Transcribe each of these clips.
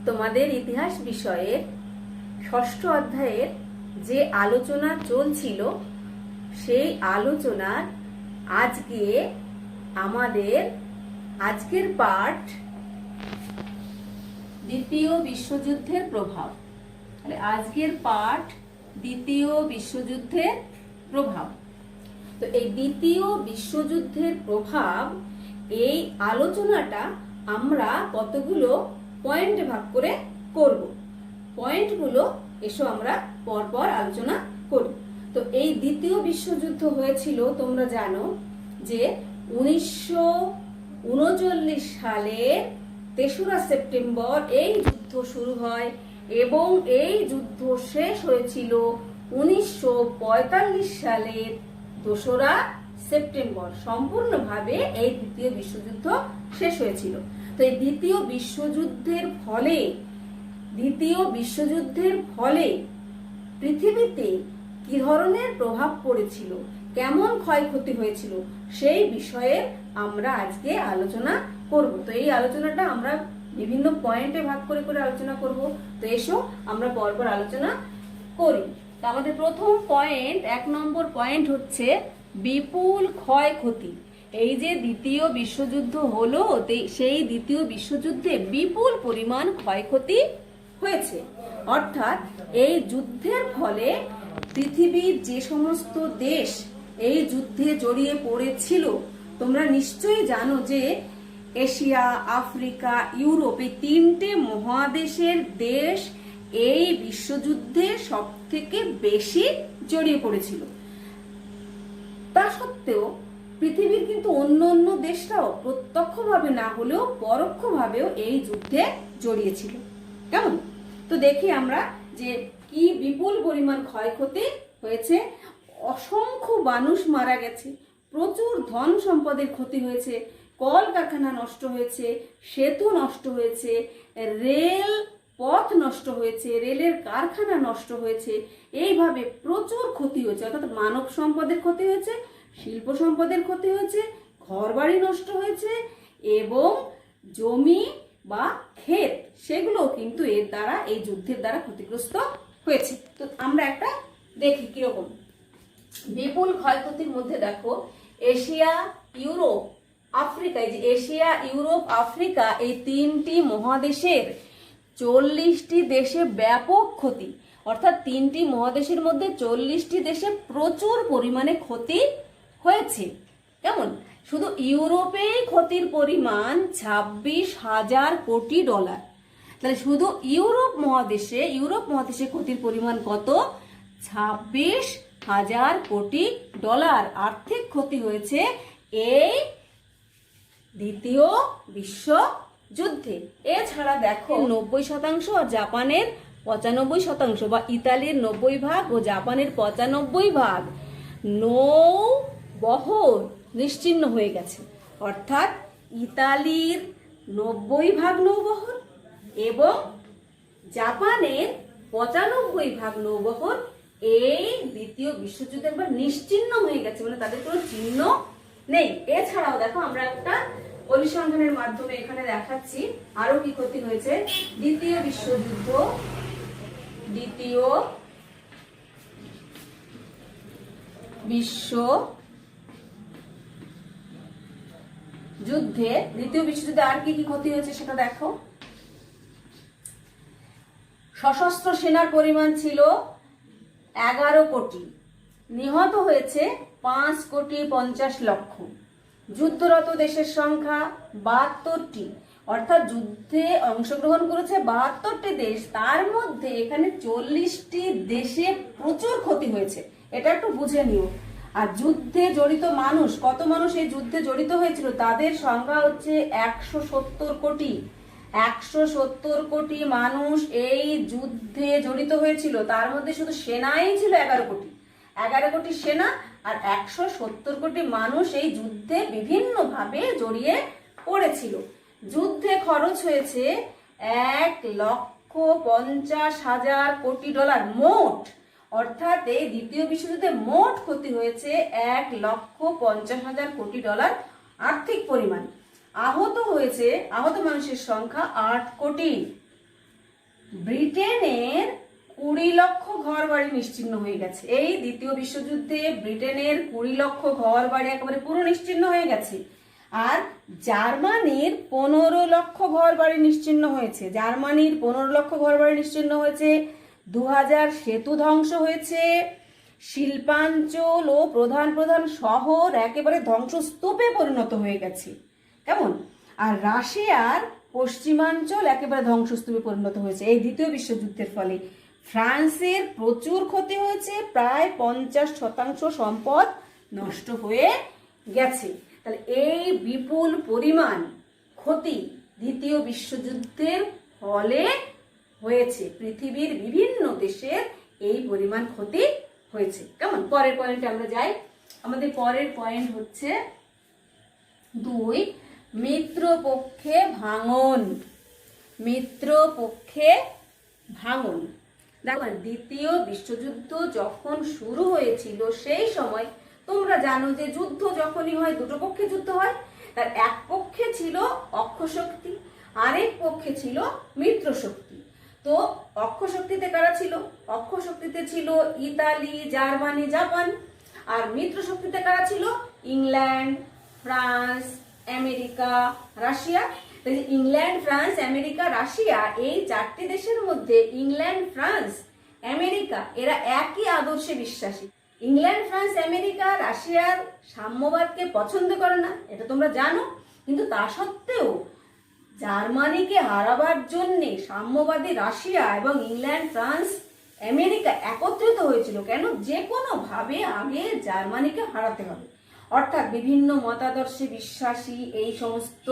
তোমাদের ইতিহাস বিষয়ের ষষ্ঠ অধ্যায়ের যে আলোচনা চলছিল সেই আলোচনার আজকে আমাদের আজকের পাঠ দ্বিতীয় বিশ্বযুদ্ধের প্রভাব। তাহলে আজকের পাঠ দ্বিতীয় বিশ্বযুদ্ধের প্রভাব। তো এই দ্বিতীয় বিশ্বযুদ্ধের প্রভাব, এই আলোচনাটা আমরা কতগুলো পয়েন্টে ভাগ করে করব। পয়েন্টগুলো এসো আমরা পরপর আলোচনা করি। তো এই দ্বিতীয় বিশ্বযুদ্ধ হয়েছিল, তোমরা জানো যে 1939 সালের 3রা সেপ্টেম্বর এই যুদ্ধ শুরু হয় এবং এই যুদ্ধ শেষ হয়েছিল 1945 সালের 2রা সেপ্টেম্বর। সম্পূর্ণভাবে এই দ্বিতীয় বিশ্বযুদ্ধ শেষ হয়েছিল। তো এই দ্বিতীয় বিশ্বযুদ্ধের ফলে পৃথিবীতে কি ধরনের প্রভাব পড়েছিল, কেমন ক্ষয়ক্ষতি হয়েছিল, সেই বিষয়ে আমরা আজকে আলোচনা করব। তো এই আলোচনাটা আমরা বিভিন্ন পয়েন্টে ভাগ করে করে আলোচনা করব। তো এসো আমরা পরপর আলোচনা করি। তো আমাদের প্রথম পয়েন্ট, 1 নম্বর পয়েন্ট হচ্ছে বিপুল ক্ষয়ক্ষতি। এই যে দ্বিতীয় বিশ্বযুদ্ধ হলো, সেই দ্বিতীয় বিশ্বযুদ্ধে বিপুল পরিমাণ ক্ষয়ক্ষতি হয়েছে। অর্থাৎ এই যুদ্ধের ফলে পৃথিবীর যে সমস্ত দেশ এই যুদ্ধে জড়িয়ে পড়েছিল, তোমরা নিশ্চয়ই জানো যে এশিয়া, আফ্রিকা, ইউরোপ, এই 3টে মহাদেশের দেশ এই বিশ্বযুদ্ধে সবথেকে বেশি জড়িয়ে পড়েছিল। তা সত্ত্বেও পৃথিবীর কিন্তু অন্য অন্য দেশরাও প্রত্যক্ষভাবে না হলেও পরোক্ষভাবেও এই যুদ্ধে জড়িয়েছিল। কেমন? তো দেখি আমরা যে কি বিপুল পরিমাণ ক্ষয়ক্ষতি হয়েছে। অসংখ্য মানুষ মারা গেছে, প্রচুর ধন সম্পদের ক্ষতি হয়েছে, কলকারখানা নষ্ট হয়েছে, সেতু নষ্ট হয়েছে, রেল পথ নষ্ট হয়েছে, রেলের কারখানা নষ্ট হয়েছে। এইভাবে প্রচুর ক্ষতি হয়েছে। অর্থাৎ মানব সম্পদের ক্ষতি হয়েছে, শিল্প সম্পদের ক্ষতি হয়েছে, ঘরবাড়ি নষ্ট হয়েছে এবং জমি বা ক্ষেত সেগুলো কিন্তু এই যুদ্ধের দ্বারা ক্ষতিগ্রস্ত হয়েছে। তো আমরা একটা দেখি কিরকম বিপুল ক্ষয়ক্ষতির মধ্যে। দেখো, এশিয়া, ইউরোপ, আফ্রিকা, এই যে এশিয়া, ইউরোপ, আফ্রিকা, এই 3টি মহাদেশের 40টি দেশে ব্যাপক ক্ষতি। অর্থাৎ 3টি মহাদেশের মধ্যে 40টি দেশে প্রচুর পরিমাণে ক্ষতি হয়েছে। কেমন? শুধু ইউরোপেই ক্ষতির পরিমাণ 26,000 কোটি ডলার। তাহলে শুধু ইউরোপ মহাদেশে ক্ষতির পরিমাণ কত? 26,000 কোটি ডলার আর্থিক ক্ষতি হয়েছে এই দ্বিতীয় বিশ্বযুদ্ধে। এছাড়া দেখো 90% আর জাপানের 95% বা ইতালির 90% ও জাপানের 95% নৌবহর নিশ্চিহ্ন হয়ে গেছে। অর্থাৎ ইতালির 90% নৌবহর এবং জাপানের 95% নৌবহর এই দ্বিতীয় বিশ্বযুদ্ধের পর নিশ্চিহ্ন হয়ে গেছে, মানে তাদের কোনো চিহ্ন নেই। এছাড়াও দেখো আমরা একটা পরিসংখ্যানের মাধ্যমে এখানে দেখাচ্ছি আরো কি ক্ষতি হয়েছে। দ্বিতীয় বিশ্বযুদ্ধে আর কি কি ক্ষতি হয়েছে সেটা দেখো। সশস্ত্র সেনার পরিমাণ ছিল 11 কোটি, নিহত হয়েছে 5,50,00,000। যুদ্ধরত দেশের সংখ্যা 72টি। অর্থাৎ যুদ্ধে অংশগ্রহণ করেছে 72টি দেশ, তার মধ্যে এখানে 40টি দেশে প্রচুর ক্ষতি হয়েছে। এটা একটু বুঝে নিও। আর যুদ্ধে জড়িত মানুষ, কত মানুষ এই যুদ্ধে জড়িত হয়েছিল, তাদের সংখ্যা হচ্ছে 170 কোটি। 170 কোটি মানুষ এই যুদ্ধে জড়িত হয়েছিল। তার মধ্যে শুধু সেনাই ছিল 11 কোটি। 11 কোটি সেনা আর 170 কোটি মানুষ এই যুদ্ধে বিভিন্নভাবে জড়িয়ে পড়েছিল। যুদ্ধে খরচ হয়েছে 1,50,000 কোটি ডলার মোট। অর্থাৎ এই দ্বিতীয় বিশ্বযুদ্ধে মোট ক্ষতি হয়েছে 1,50,000 কোটি ডলার আর্থিক পরিমাণ। আহত মানুষের সংখ্যা 8 কোটি। ব্রিটেনের 20 লক্ষ ঘর বাড়ি নিশ্চিহ্ন হয়ে গেছে। এই দ্বিতীয় বিশ্বযুদ্ধে ব্রিটেনের 20 লক্ষ ঘর বাড়ি একেবারে পুরো নিশ্চিহ্ন হয়ে গেছে। আর জার্মানির 15 লক্ষ ঘর বাড়ি নিশ্চিহ্ন হয়েছে। জার্মানির 15 লক্ষ ঘর বাড়ি নিশ্চিহ্ন হয়েছে। 2000 সেতু ধ্বংস হয়েছে। শিল্পাঞ্চল ও প্রধান প্রধান শহর একেবারে ধ্বংসস্তূপে পরিণত হয়ে গেছে। কেমন? আর রাশিয়ার পশ্চিমাঞ্চল একেবারে ধ্বংসস্তূপে পরিণত হয়েছে এই দ্বিতীয় বিশ্বযুদ্ধের ফলে। ফ্রান্সের প্রচুর ক্ষতি হয়েছে, প্রায় 50% সম্পদ নষ্ট হয়ে গেছে। তাহলে এই বিপুল পরিমাণ ক্ষতি দ্বিতীয় বিশ্বযুদ্ধের ফলে হয়েছে। পৃথিবীর বিভিন্ন দেশের এই পরিমাণ ক্ষতি হয়েছে। কেমন? পরের পয়েন্টে আমরা যাই। আমাদের পরের পয়েন্ট হচ্ছে 2, মিত্রপক্ষে ভাঙন। মিত্রপক্ষে ভাঙন। দেখো, দ্বিতীয় বিশ্বযুদ্ধ যখন শুরু হয়েছিল সেই সময় তোমরা জানো যে যুদ্ধ যখনই হয় দুটো পক্ষে যুদ্ধ হয়। তার এক পক্ষে ছিল অক্ষশক্তি, আরেক পক্ষে ছিল মিত্রশক্তি। তো অক্ষশক্তিতে কারা ছিল? অক্ষশক্তিতে ছিল ইতালি, জার্মানি, জাপান। আর মিত্রশক্তিতে কারা ছিল? England, France, America, Russia. England, France, America, Russia এই 4টি দেশের মধ্যে ইংল্যান্ড, ফ্রান্স, আমেরিকা এরা একই আদর্শে বিশ্বাসী। ইংল্যান্ড, ফ্রান্স, আমেরিকা, রাশিয়ার সাম্যবাদকে পছন্দ করে না, এটা তোমরা জানো। কিন্তু তা সত্ত্বেও জার্মানিকে হারাবার জন্যে সাম্যবাদী রাশিয়া এবং ইংল্যান্ড, ফ্রান্স, আমেরিকা একত্রিত হয়েছিল। কেন? যে কোনো ভাবে আগে জার্মানিকে হারাতে হবে। অর্থাৎ বিভিন্ন মতাদর্শে বিশ্বাসী এই সমস্ত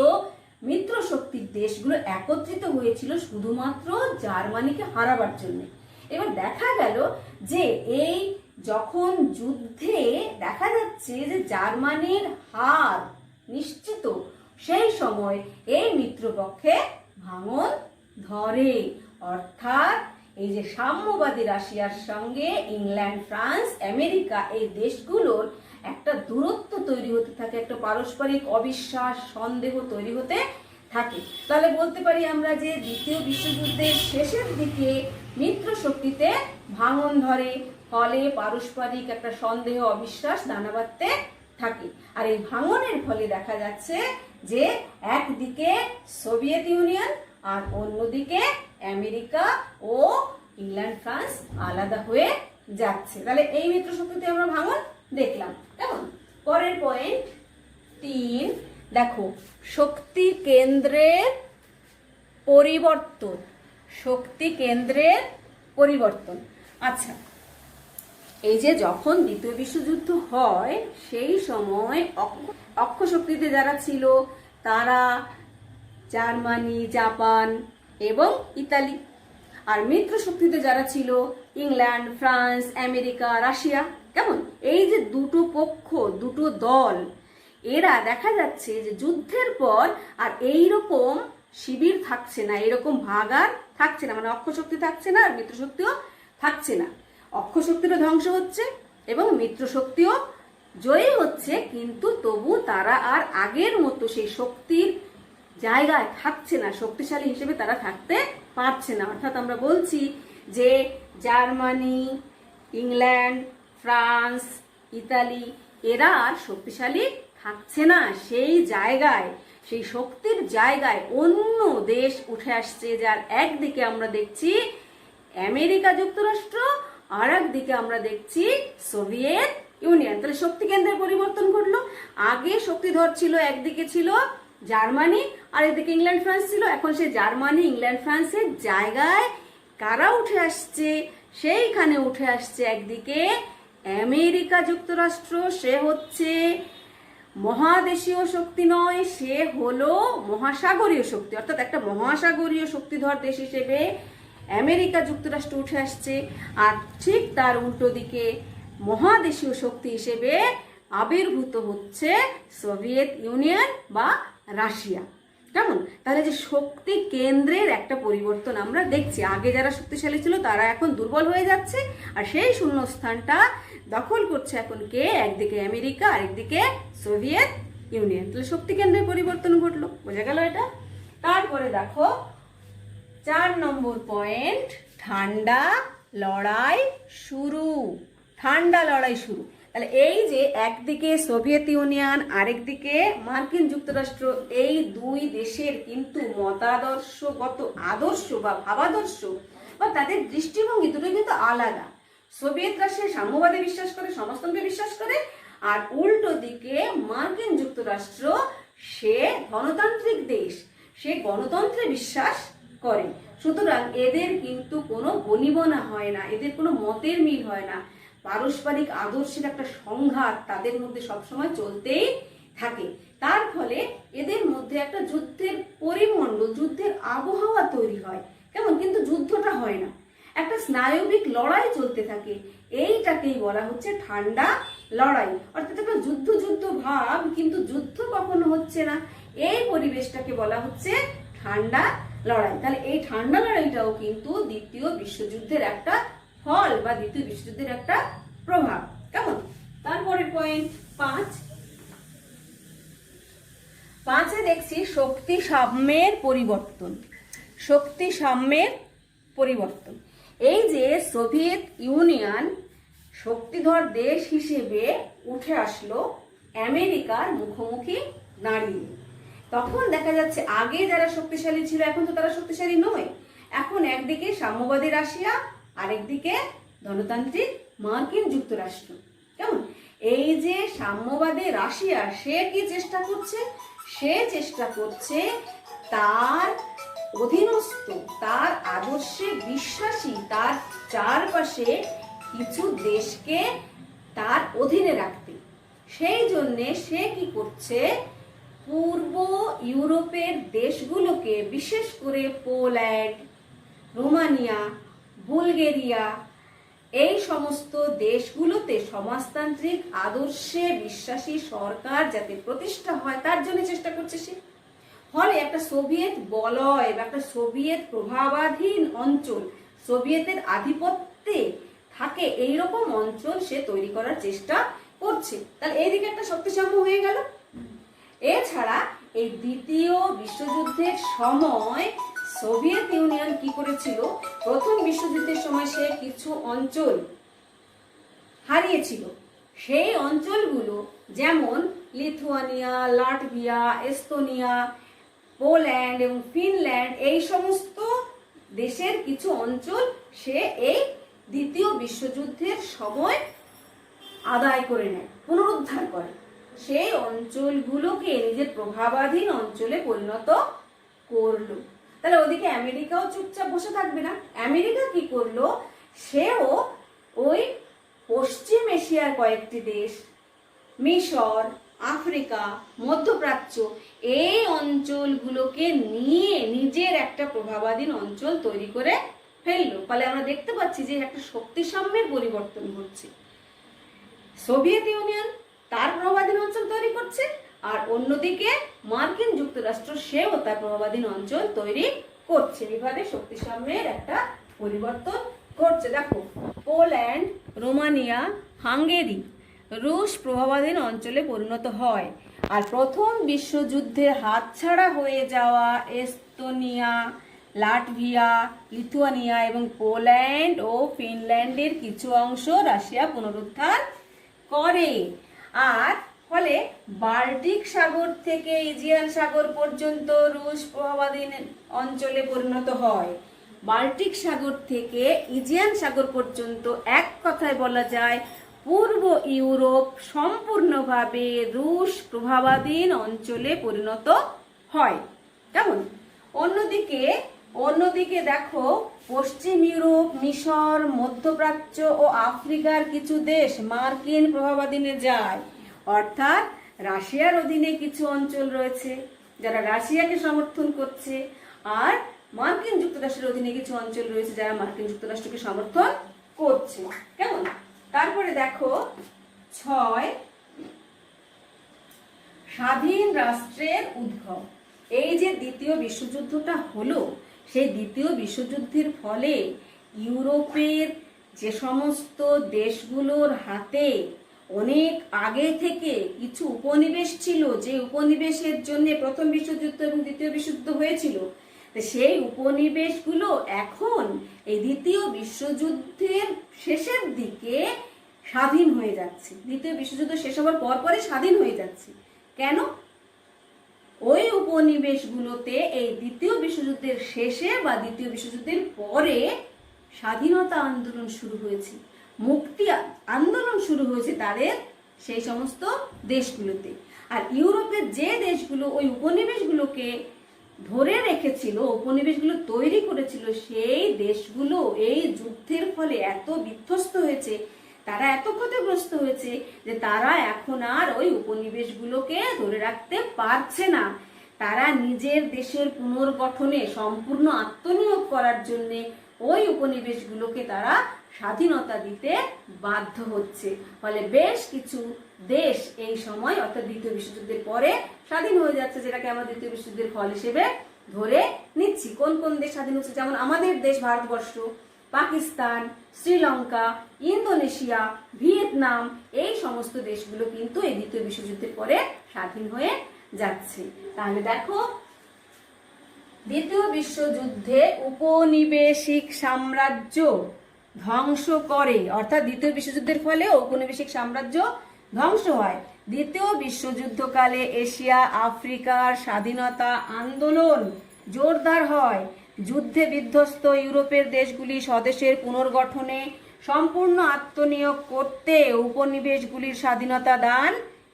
মিত্র শক্তির দেশগুলো একত্রিত হয়েছিল শুধুমাত্র জার্মানিকে হারাবার জন্য। এবার দেখা গেল যে এই যখন যুদ্ধে দেখা যাচ্ছে যে জার্মানির হার নিশ্চিত, সেই সময় এই মিত্রপক্ষে ভাঙন ধরে। অর্থাৎ এই যে সাম্যবাদী রাশিয়ার সঙ্গে ইংল্যান্ড, ফ্রান্স, আমেরিকা এই দেশগুলোর একটা দূরত্ব তৈরি হতে থাকে, একটা পারস্পরিক অবিশ্বাস, সন্দেহ তৈরি হতে থাকে। তাহলে বলতে পারি আমরা যে দ্বিতীয় বিশ্বযুদ্ধের শেষের দিকে মিত্র শক্তিতে ভাঙন ধরে, ফলে পারস্পরিক একটা সন্দেহ, অবিশ্বাস দানা বাঁধতে থাকে। আর এই ভাঙনের ফলে দেখা যাচ্ছে যে একদিকে সোভিয়েত ইউনিয়ন আর অন্যদিকে আমেরিকা ও ইংল্যান্ড, ফ্রান্স আলাদা হয়ে যাচ্ছে। তাহলে এই মিত্র শক্তিতে আমরা ভাঙন দেখলাম। কেমন? পরের পয়েন্ট 3, দেখো, শক্তি কেন্দ্রের পরিবর্তন। শক্তি কেন্দ্রের পরিবর্তন। আচ্ছা, এই যে যখন দ্বিতীয় বিশ্বযুদ্ধ হয় সেই সময় অক্ষশক্তিতে যারা ছিল তারা জার্মানি, জাপান এবং ইতালি। আর মিত্র শক্তিতে যারা ছিল ইংল্যান্ড, ফ্রান্স, আমেরিকা, রাশিয়া। কেমন? এই যে দুটো পক্ষ, দুটো দল, এরা দেখা যাচ্ছে যে যুদ্ধের পর আর এইরকম শিবির থাকছে না, এরকম ভাগার থাকছে না। মানে অক্ষশক্তি থাকছে না আর মিত্রশক্তিও থাকছে না। অক্ষশক্তিরও ধ্বংস হচ্ছে এবং মিত্রশক্তিও জয়ী হচ্ছে, কিন্তু তবু তারা আর আগের মতো সেই শক্তির জায়গায় থাকছে না, শক্তিশালী হিসেবে তারা থাকতে পারছে না। অর্থাৎ আমরা বলছি যে জার্মানি, ইংল্যান্ড, ফ্রান্স, ইতালি এরা আর শক্তিশালী থাকছে না। সেই জায়গায়, সেই শক্তির জায়গায় অন্য দেশ উঠে আসছে, যার একদিকে আমরা দেখছি আমেরিকা যুক্তরাষ্ট্র, আর একদিকে আমরা দেখছি সোভিয়েত ইউনিয়ন। তাহলে শক্তি কেন্দ্রের পরিবর্তন ঘটলো। আগে শক্তিধর ছিল, একদিকে ছিল জার্মানি আর এদিকে ইংল্যান্ড, ফ্রান্স ছিল। এখন সে জার্মানি, ইংল্যান্ড, ফ্রান্সের জায়গায় কারা উঠে আসছে? সেইখানে উঠে আসছে একদিকে আমেরিকা যুক্তরাষ্ট্র। সে হচ্ছে মহাদেশীয় শক্তি নয়, সে হলো মহাসাগরীয় শক্তি। অর্থাৎ একটা মহাসাগরীয় শক্তিধর দেশ হিসেবে আমেরিকা যুক্তরাষ্ট্র উঠে আসছে। আর ঠিক তার উল্টো দিকে মহাদেশীয় শক্তি হিসেবে আবির্ভূত হচ্ছে সোভিয়েত ইউনিয়ন বা রাশিয়া। কেমন? তাহলে যে শক্তি কেন্দ্রের একটা পরিবর্তন আমরা দেখছি। আগে যারা শক্তিশালী ছিল তারা এখন দুর্বল হয়ে যাচ্ছে, আর সেই শূন্যস্থানটা দখল করছে এখন কে? একদিকে আমেরিকা, আরেকদিকে সোভিয়েত ইউনিয়ন। তাহলে শক্তি কেন্দ্রের পরিবর্তন ঘটলো। বোঝা গেল এটা? তারপরে দেখো 4 নম্বর পয়েন্ট, ঠান্ডা লড়াই শুরু। ঠান্ডা লড়াই শুরু। তাহলে এই যে একদিকে সোভিয়েত ইউনিয়ন, আরেকদিকে মার্কিন যুক্তরাষ্ট্র, এই দুই দেশের কিন্তু মতাদর্শগত আদর্শ বা ভাবাদর্শ বা তাদের দৃষ্টিভঙ্গি দুটোই কিন্তু আলাদা। সোভিয়েত রাশিয়া সাম্যবাদে বিশ্বাস করে, সমাজতন্ত্রে বিশ্বাস করে, আর উল্টো দিকে মার্কিন যুক্তরাষ্ট্র সে গণতান্ত্রিক দেশ, সে গণতন্ত্রে বিশ্বাস করে। সুতরাং এদের কিন্তু কোনো বনিবনা হয় না, এদের কোনো মতের মিল হয় না, পারস্পরিক আদর্শের একটা সংঘাত তাদের মধ্যে সবসময় চলতেই থাকে। তার ফলে এদের মধ্যে একটা যুদ্ধের পরিমণ্ডল, যুদ্ধের আবহাওয়া তৈরি হয়, কেমন, কিন্তু যুদ্ধটা হয় না, একটা স্নায়বিক লড়াই চলতে থাকে। এইটাকেই বলা হচ্ছে ঠান্ডা লড়াই, অর্থাৎ একটা যুদ্ধ যুদ্ধ ভাব, কিন্তু যুদ্ধ কখনো হচ্ছে না, এই পরিবেশটাকে বলা হচ্ছে ঠান্ডা লড়াই। তাহলে এই ঠান্ডা লড়াইটাও কিন্তু দ্বিতীয় বিশ্বযুদ্ধের একটা ফল বা দ্বিতীয় বিশ্বযুদ্ধের একটা প্রভাব, কেমন। তারপরের পয়েন্ট 5 দেখছি শক্তি সাম্যের পরিবর্তন। শক্তি সাম্যের পরিবর্তন, এই যে সোভিয়েত ইউনিয়ন শক্তিধর দেশ হিসেবে উঠে আসলো আমেরিকার মুখোমুখি দাঁড়িয়ে, তখন দেখা যাচ্ছে আগে যারা শক্তিশালী ছিল এখন তো তারা শক্তিশালী নয়। এখন একদিকে সাম্যবাদী রাশিয়া, আরেকদিকে গণতান্ত্রিক মার্কিন যুক্তরাষ্ট্র, কেমন। এই যে সাম্যবাদী রাশিয়া, সে কি চেষ্টা করছে? সে চেষ্টা করছে তার অধীনস্থ, তার আদর্শে বিশ্বাসী, তার চারপাশে কিছু দেশকে তার অধীনে রাখতে। সেই জন্যে সে কি করছে, পূর্ব ইউরোপের দেশগুলোকে, বিশেষ করে পোল্যান্ড, রোমানিয়া, বুলগেরিয়া, এই সমস্ত দেশগুলোতে সমাজতান্ত্রিক আদর্শে বিশ্বাসী সরকার যাতে প্রতিষ্ঠা হয় তার জন্য চেষ্টা করছে সে। ফলে একটা সোভিয়েত বলয় বা একটা সোভিয়েত প্রভাবাধীন অঞ্চল, সোভিয়েতের আধিপত্যে থাকে এইরকম অঞ্চল সে তৈরি করার চেষ্টা করছে। তাহলে এইদিকে একটা শক্তিসাম্য হয়ে গেল। এছাড়া এই দ্বিতীয় বিশ্বযুদ্ধের সময় সোভিয়েত ইউনিয়ন কি করেছিল, প্রথম বিশ্বযুদ্ধের সময় সে কিছু অঞ্চল হারিয়েছিল। সেই অঞ্চলগুলো যেমন লিথুয়ানিয়া, লাটভিয়া, এস্তোনিয়া, পোল্যান্ড এবং ফিনল্যান্ড, এই সমস্ত দেশের কিছু অঞ্চল সে এই দ্বিতীয় বিশ্বযুদ্ধের সময় আদায় করে নেয়, পুনরুদ্ধার করে। সেই অঞ্চলগুলোকে নিজের প্রভাবাধীন অঞ্চলে পরিণত করলো। তাহলে ওদিকে আমেরিকাও চুপচাপ বসে থাকবে না। আমেরিকা কি করলো, সেও ওই পশ্চিম এশিয়ার কয়েকটি দেশ, মিশর, আফ্রিকা, মধ্যপ্রাচ্য, এই অঞ্চলগুলোকে নিয়ে নিজের একটা প্রভাবাধীন অঞ্চল তৈরি করে ফেললো। ফলে আমরা দেখতে পাচ্ছি যে একটা শক্তি সাম্যের পরিবর্তন ঘটছে। সোভিয়েত ইউনিয়ন তার প্রভাবাধীন অঞ্চল তৈরি করছে, আর অন্যদিকে মার্কিন যুক্তরাষ্ট্র সেও তার প্রভাবাধীন অঞ্চল তৈরি করছে। এইভাবে শক্তি সাম্যের একটা পরিবর্তন ঘটছে। দেখো, পোল্যান্ড, রোমানিয়া, হাঙ্গেরি রুশ প্রভাবাধীন অঞ্চলে পরিণত হয়। আর প্রথম বিশ্বযুদ্ধে হাতছাড়া হয়ে যাওয়া এস্তোনিয়া, লাটভিয়া, লিথুয়ানিয়া এবং পোল্যান্ড ও ফিনল্যান্ডের কিছু অংশ রাশিয়া পুনরুদ্ধার করে। আর ফলে বাল্টিক সাগর থেকে ইজিয়ান সাগর পর্যন্ত রুশ প্রভাবাধীন অঞ্চলে পরিণত হয়। বাল্টিক সাগর থেকে ইজিয়ান সাগর পর্যন্ত এক কথায় বলা যায় পূর্ব ইউরোপ সম্পূর্ণভাবে রুশ প্রভাবাধীন অঞ্চলে পরিণত হয়, কেমন। অন্যদিকে দেখো, পশ্চিম ইউরোপ, মিশর, মধ্যপ্রাচ্য ও আফ্রিকার কিছু দেশ মার্কিন প্রভাবাধীনে যায়। অর্থাৎ রাশিয়ার অধীনে কিছু অঞ্চল রয়েছে যারা রাশিয়াকে সমর্থন করছে, আর মার্কিন যুক্তরাষ্ট্রের অধীনে কিছু অঞ্চল রয়েছে যারা মার্কিন যুক্তরাষ্ট্রকে সমর্থন করছে, কেমন। তারপরে দেখো 6, স্বাধীন রাষ্ট্রের উদ্ভব। এই যে দ্বিতীয় বিশ্বযুদ্ধটা হলো, সেই দ্বিতীয় বিশ্বযুদ্ধের ফলে ইউরোপের যে সমস্ত দেশগুলোর হাতে অনেক আগে থেকে কিছু উপনিবেশ ছিল, যে উপনিবেশের জন্য প্রথম বিশ্বযুদ্ধ এবং দ্বিতীয় বিশ্বযুদ্ধ হয়েছিল, তো সেই উপনিবেশগুলো এখন এই দ্বিতীয় বিশ্বযুদ্ধের শেষের দিকে স্বাধীন হয়ে যাচ্ছে। দ্বিতীয় বিশ্বযুদ্ধ শেষ হওয়ার পরপরই স্বাধীন হয়ে যাচ্ছে। কেন? ওই উপনিবেশগুলোতে এই দ্বিতীয় বিশ্বযুদ্ধের শেষে বা দ্বিতীয় বিশ্বযুদ্ধের পরে স্বাধীনতা আন্দোলন শুরু হয়েছে, মুক্তি আন্দোলন শুরু হয়েছে তাদের সেই সমস্ত দেশগুলোতে। আর ইউরোপের যে দেশগুলো ওই উপনিবেশগুলোকে ধরে রেখেছিল, উপনিবেশগুলো তৈরি করেছিল, সেই দেশগুলো এই যুদ্ধের ফলে এত বিধ্বস্ত হয়েছে, তারা এত ক্ষতিগ্রস্ত হয়েছে যে তারা এখন আর ওই উপনিবেশগুলোকে ধরে রাখতে পারছে না। তারা নিজের দেশের পুনর্গঠনে সম্পূর্ণ আত্মনিয়োগ করার জন্য ওই উপনিবেশগুলোকে তারা স্বাধীনতা দিতে বাধ্য হচ্ছে। ফলে বেশ কিছু দেশ এই সময় অর্থাৎ দ্বিতীয় বিশ্বযুদ্ধের পরে স্বাধীন হয়ে যাচ্ছে, যেটাকে আমরা দ্বিতীয় বিশ্বযুদ্ধের ফল হিসেবে ধরে নিচ্ছি। কোন কোন দেশ স্বাধীন হচ্ছে? যেমন আমাদের দেশ ভারতবর্ষ, পাকিস্তান, শ্রীলঙ্কা, ইন্দোনেশিয়া, ভিয়েতনাম, এই সমস্ত দেশগুলো কিন্তু এই দ্বিতীয় বিশ্বযুদ্ধের পরে স্বাধীন হয়ে যাচ্ছে। তাহলে দেখো, দ্বিতীয় বিশ্বযুদ্ধে উপনিবেশিক সাম্রাজ্য ধ্বংস করে, অর্থাৎ দ্বিতীয় বিশ্বযুদ্ধের ফলে ঔপনিবেশিক সাম্রাজ্য ধ্বংস হয়। দ্বিতীয় বিশ্বযুদ্ধকালে এশিয়া আফ্রিকার স্বাধীনতা আন্দোলন জোরদার হয়। যুদ্ধে বিধ্বস্ত ইউরোপের দেশগুলি স্বদেশের পুনর্গঠনে সম্পূর্ণ আত্মনিয়োগ করতে উপনিবেশগুলির স্বাধীনতা দান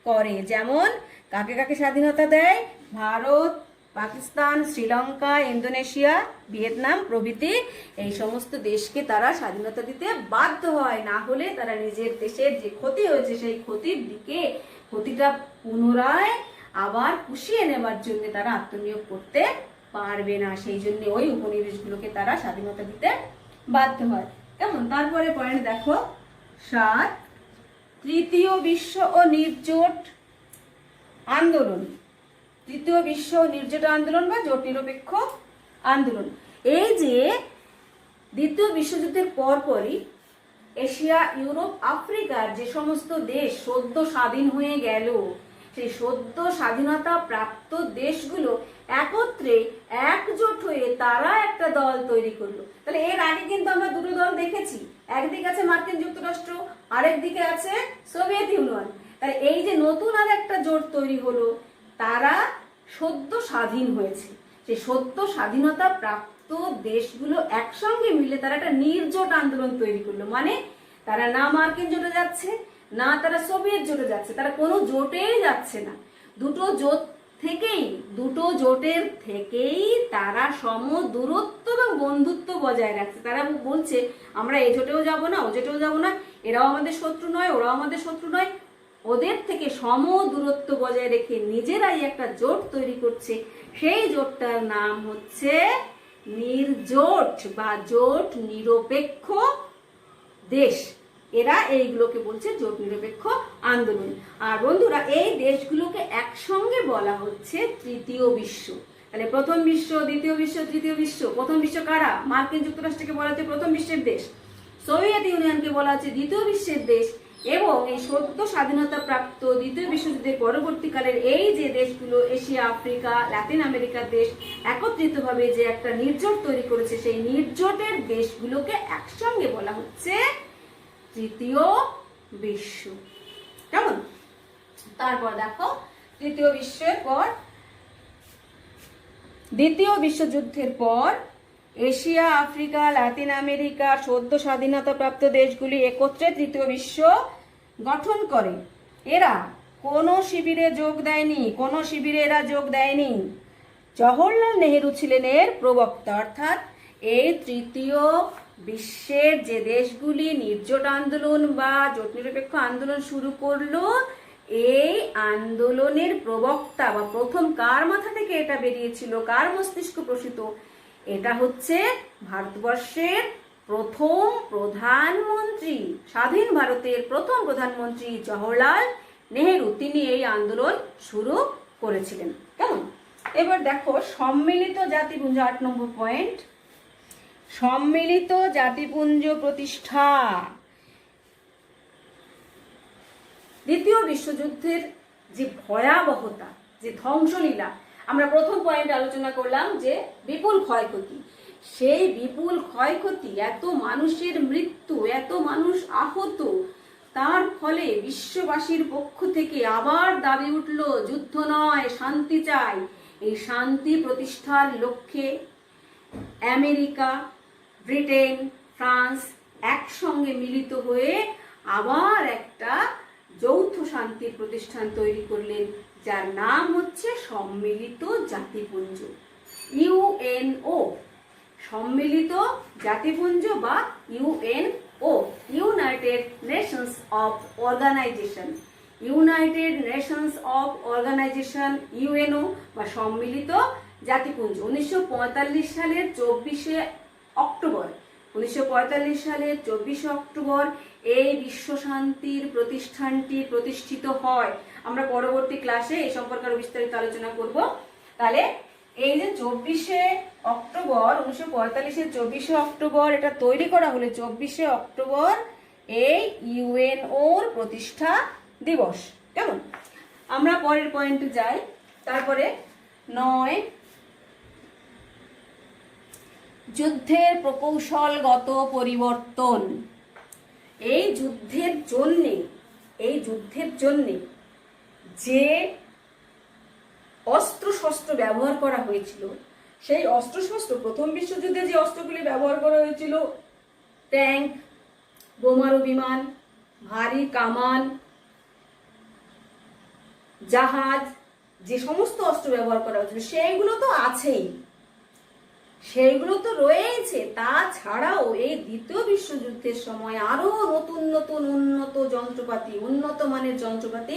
করে। যেমন কাকে কাকে স্বাধীনতা দেয়? ভারত, পাকিস্তান, শ্রীলঙ্কা, ইন্দোনেশিয়া, ভিয়েতনাম প্রভৃতি এই সমস্ত দেশকে তারা স্বাধীনতা দিতে বাধ্য হয়। না হলে তারা নিজের দেশের যে ক্ষতি হয়েছে সেই ক্ষতিটা পুনরায় আবার পুষিয়ে নেবার জন্য তারা আত্মনিয়োগ করতে পারবে না। সেই জন্য ওই উপনিবেশগুলোকে তারা স্বাধীনতা দিতে বাধ্য হয়। কেমন? তারপরে পয়েন্ট দেখো 7, তৃতীয় বিশ্ব ও নির্জোট আন্দোলন। তৃতীয় বিশ্ব নির্জোট আন্দোলন বা জোট নিরপেক্ষ আন্দোলন। এই যে দ্বিতীয় বিশ্বযুদ্ধের পরপরই এশিয়া, ইউরোপ, আফ্রিকার যে সমস্ত দেশ সদ্য স্বাধীন হয়ে গেল, সেই সদ্য স্বাধীনতা প্রাপ্ত দেশগুলো একত্রে একজোট হয়ে তারা একটা দল তৈরি করলো। তাহলে এর আগে কিন্তু আমরা দুটো দল দেখেছি, একদিকে আছে মার্কিন যুক্তরাষ্ট্র, আরেক দিকে আছে সোভিয়েত ইউনিয়ন। তাহলে এই যে নতুন আর একটা জোট তৈরি হলো, তারা সদ্য স্বাধীন হয়েছে, সেই সদ্য স্বাধীনতা প্রাপ্ত দেশগুলো একসঙ্গে মিলে তারা একটা নির্জোট আন্দোলন তৈরি করলো। মানে তারা না মার্কিন জোটে যাচ্ছে, না তারা সোভিয়েত জোটে যাচ্ছে, তারা কোনো জোটেই যাচ্ছে না। দুটো জোটের থেকেই তারা সম দূরত্ব এবং বন্ধুত্ব বজায় রাখছে। তারা বলছে আমরা এই জোটেও যাব না, ও জোটেও যাব না, এরাও আমাদের শত্রু নয়, ওরাও আমাদের শত্রু নয়। ওদের থেকে সম দূরত্ব বজায় রেখে নিজেরাই একটা জোট তৈরি করছে। সেই জোটটার নাম হচ্ছে নির্জোট বা জোট নিরপেক্ষ দেশ। এরা এইগুলোকে বলছে জোট নিরপেক্ষ আন্দোলন। আর বন্ধুরা, এই দেশগুলোকে একসঙ্গে বলা হচ্ছে তৃতীয় বিশ্ব। তাহলে প্রথম বিশ্ব, দ্বিতীয় বিশ্ব, তৃতীয় বিশ্ব। প্রথম বিশ্ব কারা? মার্কিন যুক্তরাষ্ট্রকে বলা হচ্ছে প্রথম বিশ্বের দেশ, সোভিয়েত ইউনিয়নকে বলা হচ্ছে দ্বিতীয় বিশ্বের দেশ, এবং এই সদ্য স্বাধীনতা প্রাপ্ত দ্বিতীয় বিশ্বযুদ্ধের পরবর্তীকালের এই যে দেশগুলো এশিয়া, আফ্রিকা, লাতিন আমেরিকার দেশ একত্রিতভাবে যে একটা নির্জোট তৈরি করেছে, সেই নির্জোটের দেশগুলোকে একসঙ্গে বলা হচ্ছে তৃতীয় বিশ্ব। কেমন? তারপর দেখো, তৃতীয় বিশ্বের পর দ্বিতীয় বিশ্বযুদ্ধের পর এশিয়া, আফ্রিকা, লাতিন আমেরিকা সদ্য স্বাধীনতা প্রাপ্ত দেশগুলি একত্রে তৃতীয় বিশ্ব গঠন করে। এরা কোনো শিবিরে যোগ দেয়নি। জওহরলাল নেহেরু ছিলেন এর প্রবক্তা। অর্থাৎ এই তৃতীয় বিশ্বের যে দেশগুলি নির্জোট আন্দোলন বা জোট নিরপেক্ষ আন্দোলন শুরু করলো, এই আন্দোলনের প্রবক্তা বা প্রথম কার মাথা থেকে এটা বেরিয়েছিল, কার মস্তিষ্ক প্রসূত? এটা হচ্ছে ভারতবর্ষের প্রথম প্রধানমন্ত্রী, স্বাধীন ভারতের প্রথম প্রধানমন্ত্রী জওহরলাল নেহেরু। তিনি এই আন্দোলন শুরু করেছিলেন। কেমন? এবার দেখো সম্মিলিত জাতিপুঞ্জ, 8 নম্বর পয়েন্ট, সম্মিলিত জাতিপুঞ্জ প্রতিষ্ঠা। দ্বিতীয় বিশ্বযুদ্ধের যে ভয়াবহতা, যে ধ্বংসলীলা, আমরা প্রথম পয়েন্ট আলোচনা করলাম যে বিপুল ক্ষয়ক্ষতি। সেই বিপুল ক্ষয়ক্ষতি, এত মানুষের মৃত্যু, এত মানুষ আহত, তার ফলে বিশ্ববাসীর পক্ষ থেকে আবার দাবি উঠল যুদ্ধ নয়, শান্তি চাই। এই শান্তি প্রতিষ্ঠার লক্ষ্যে আমেরিকা, ব্রিটেন, ফ্রান্স একসঙ্গে মিলিত হয়ে আবার একটা যৌথ শান্তির প্রতিষ্ঠান তৈরি করলেন, যার নাম হচ্ছে সম্মিলিত জাতিপুঞ্জ, ইউএনও। সম্মিলিত জাতিপুঞ্জ বা UNO, United Nations of Organization. United Nations of Organization, UNO বা সম্মিলিত জাতিপুঞ্জ 1945 সালের 24শে অক্টোবর 1945 সালের 24শে অক্টোবর এই বিশ্ব শান্তির প্রতিষ্ঠানটি প্রতিষ্ঠিত হয়। আমরা পরবর্তী ক্লাসে এই সম্পর্কে আরো বিস্তারিত আলোচনা করব। তাহলে এই যে 24শে অক্টোবর 1945-এর 24শে অক্টোবর এটা তৈরি করা হলো, 24শে অক্টোবর এই ইউএনওর প্রতিষ্ঠা দিবস। কেমন? আমরা পরের পয়েন্টে যাই। তারপরে 9, যুদ্ধের প্রকৌশলগত পরিবর্তন। এই যুদ্ধের জন্যে যে অস্ত্র শস্ত্র ব্যবহার করা হয়েছিল, সেই অস্ত্র শস্ত্র, প্রথম বিশ্বযুদ্ধে যে অস্ত্রগুলি ব্যবহার করা হয়েছিল, ট্যাঙ্ক, বোমারু বিমান, ভারী কামান, জাহাজ, যে সমস্ত অস্ত্র ব্যবহার করা হয়েছিল সেইগুলো তো আছেই, সেইগুলো তো রয়েছে। তাছাড়াও এই দ্বিতীয় বিশ্বযুদ্ধের সময় আরো নতুন নতুন উন্নত মানের যন্ত্রপাতি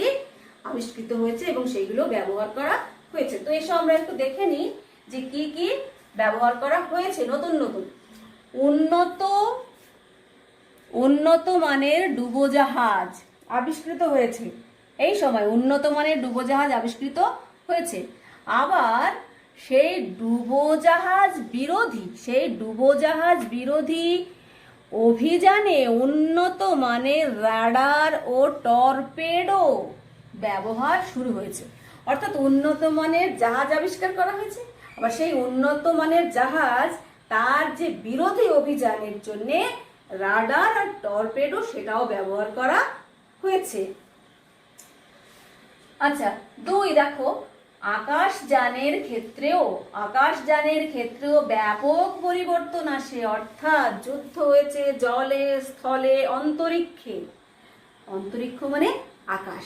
আবিষ্কৃত হয়েছে এবং সেইগুলো ব্যবহার করা হয়েছে। তো এসব আমরা একটু দেখে নিই যে কি কি ব্যবহার করা হয়েছে। নতুন উন্নত মানের ডুবোজাহাজ আবিষ্কৃত হয়েছে। এই সময় উন্নত মানের ডুবোজাহাজ আবিষ্কৃত হয়েছে। আবার সেই ডুবোজাহাজ বিরোধী অভিযানে উন্নত মানের রাডার ও টর্পেডো ব্যবহার শুরু হয়েছে। অর্থাৎ উন্নত মানের জাহাজ আবিষ্কার করা হয়েছে, আবার সেই উন্নত মানের জাহাজ তার যে বিরোধী অভিযানের জন্য রাডার আর টর্পেডো সেটাও ব্যবহার করা হয়েছে। আচ্ছা, 2 দেখো, আকাশযানের ক্ষেত্রেও ব্যাপক পরিবর্তন আসে। অর্থাৎ যুদ্ধ হয়েছে জলে, স্থলে, অন্তরিক্ষে। অন্তরিক্ষ মানে আকাশ,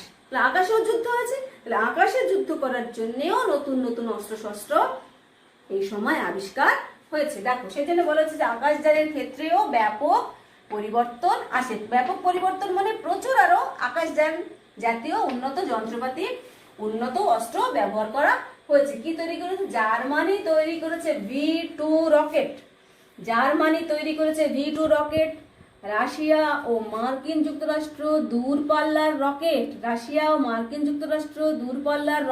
আকাশেও যুদ্ধ হয়েছে। তাহলে আকাশে যুদ্ধ করার জন্যেও নতুন নতুন অস্ত্রশস্ত্র এই সময় আবিষ্কার হয়েছে। দেখো, সেই জন্য বলা হচ্ছে যে আকাশযানের ক্ষেত্রেও ব্যাপক পরিবর্তন আসে। ব্যাপক পরিবর্তন মানে প্রচুর আরো আকাশযান জাতীয় উন্নত যন্ত্রপাতি, উন্নত অস্ত্র ব্যবহার করা হয়েছে। কি তৈরি করেছে? জার্মানি তৈরি করেছে V2 রকেট। রাশিয়া ও মার্কিন যুক্তরাষ্ট্র দূরপাল্লার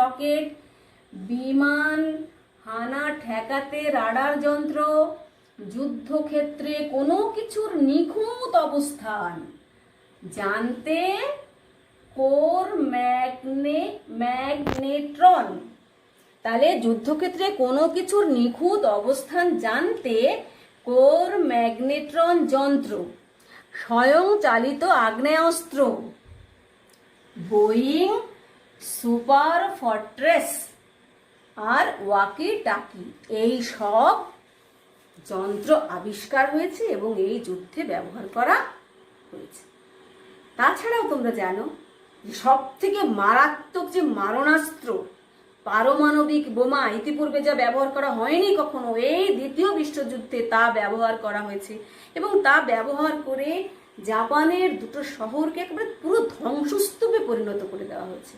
রকেট, বিমান হানা ঠেকাতে রাডার যন্ত্র, যুদ্ধক্ষেত্রে কোনো কিছুর নিখুঁত অবস্থান জানতে কোর ম্যাগনেট্রন। তাহলে যুদ্ধক্ষেত্রে কোনো কিছুর নিখুঁত অবস্থান জানতে কোর ম্যাগনেট্রন যন্ত্র, স্বয়ংচালিত আগ্নেয়াস্ত্র, বোয়িং সুপার ফর্ট্রেস আর ওয়াকি টাকি, এই সব যন্ত্র আবিষ্কার হয়েছে এবং এই যুদ্ধে ব্যবহার করা হয়েছে। তাছাড়াও তোমরা জানো যে সব থেকে মারাত্মক যে মারণাস্ত্র পারমাণবিক বোমা ইতিপূর্বে যা ব্যবহার করা হয়নি কখনো, এই দ্বিতীয় বিশ্বযুদ্ধে তা ব্যবহার করা হয়েছে এবং তা ব্যবহার করে জাপানের 2টো শহরকে একেবারে পুরো ধ্বংসস্তূপে পরিণত করে দেওয়া হয়েছে।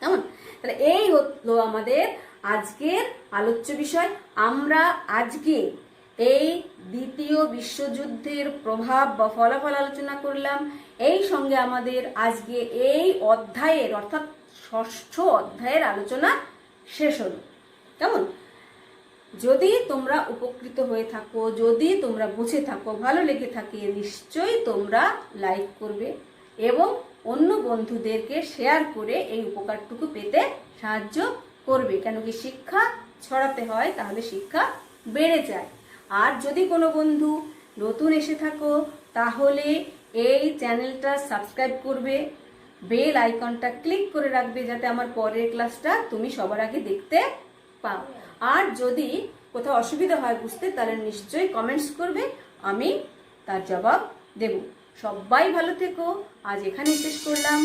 কেমন? তাহলে এই হলো আমাদের আজকের আলোচ্য বিষয়। আমরা আজকে এই দ্বিতীয় বিশ্বযুদ্ধের প্রভাব বা ফলাফল আলোচনা করলাম। এই সঙ্গে আমাদের আজকে এই অধ্যায়ের অর্থাৎ 6ষ্ঠ অধ্যায়ের আলোচনা শেষ হলো। কেমন? যদি তোমরা উপকৃত হয়ে থাকো, যদি তোমরা বুঝে থাকো, ভালো লেগে থাকে, নিশ্চয়ই তোমরা লাইক করবে এবং অন্য বন্ধুদেরকে শেয়ার করে এই উপকারটুকু পেতে সাহায্য করবে, কেন কি শিক্ষা ছড়াতে হয়, তাহলে শিক্ষা বেড়ে যায়। আর যদি কোনো বন্ধু নতুন এসে থাকো তাহলে এই চ্যানেলটা সাবস্ক্রাইব করবে, বেল আইকনটা ক্লিক করে রাখবে যাতে আমার পরের ক্লাসটা তুমি সবার আগে দেখতে পাও। আর যদি কোথাও অসুবিধা হয় বুঝতে, তাহলে নিশ্চয়ই কমেন্টস করবে, আমি তার জবাব দেব। সবাই ভালো থেকো, আজ এখানেই শেষ করলাম।